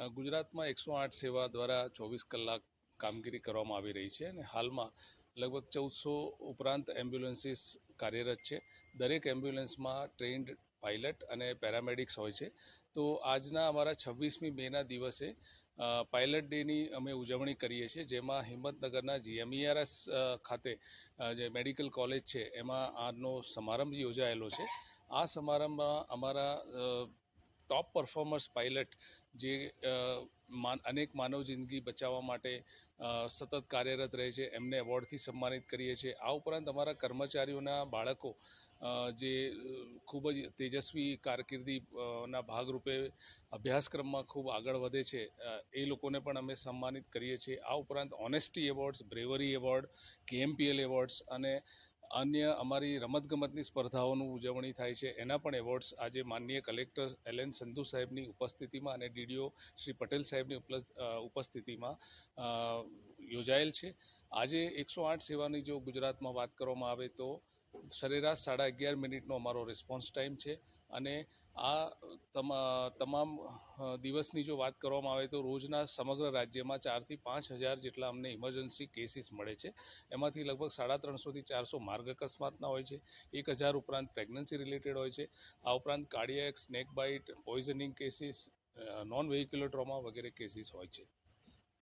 ગુજરાતમાં 108 સેવા દ્વારા 24 કલાક કામગીરી કરવામાં આવી રહી છે અને હાલમાં લગભગ 1400 ઉપરાંત એમ્બ્યુલન્સીસ કાર્યરત છે. દરેક એમ્બ્યુલન્સમાં ટ્રેન્ડ પાયલટ અને પેરામેડિક્સ હોય છે. તો આજના અમારા 26મી મેના દિવસે પાયલટ ડેની અમે ઉજવણી કરીએ છીએ, જેમાં હિંમતનગરના GMERS ખાતે જે મેડિકલ કોલેજ છે એમાં આનો સમારંભ યોજાયેલો છે. આ સમારંભમાં અમારા ટોપ પરફોર્મર્સ પાયલટ જે અનેક માનવ જિંદગી બચાવવા માટે સતત કાર્યરત રહે છે એમને એવોર્ડથી સન્માનિત કરીએ છીએ. આ ઉપરાંત અમારા કર્મચારીઓના બાળકો જે ખૂબ જ તેજસ્વી કારકિર્દીના ભાગરૂપે અભ્યાસક્રમમાં ખૂબ આગળ વધે છે એ લોકોને પણ અમે સન્માનિત કરીએ છીએ. આ ઉપરાંત honesty awards, bravery award, KMPL awards અને અન્ય અમારી રમતગમતની સ્પર્ધાઓનું ઉજવણી થાય છે એના પણ એવોર્ડ્સ આજે માનનીય કલેક્ટર LN સંધુ સાહેબની ઉપસ્થિતિમાં અને DDO શ્રી પટેલ સાહેબની ઉપસ્થિતિમાં યોજાયેલ છે. આજે 108 સેવાની જો ગુજરાતમાં વાત કરવામાં આવે તો સરેરાશ 11.5 મિનિટનો અમારો રિસ્પોન્સ ટાઈમ છે અને આ તમામ દિવસની જો વાત કરવામાં આવે તો રોજના સમગ્ર રાજ્યમાં 4 થી 5 હજાર જેટલા અમને ઇમરજન્સી કેસીસ મળે છે. એમાંથી લગભગ 350 થી 400 માર્ગ અકસ્માતના હોય છે. 1000 ઉપરાંત પ્રેગ્નન્સી રિલેટેડ હોય છે. આ ઉપરાંત cardiac, snake bite, poisoning cases, non vehicular trauma વગેરે કેસીસ હોય છે.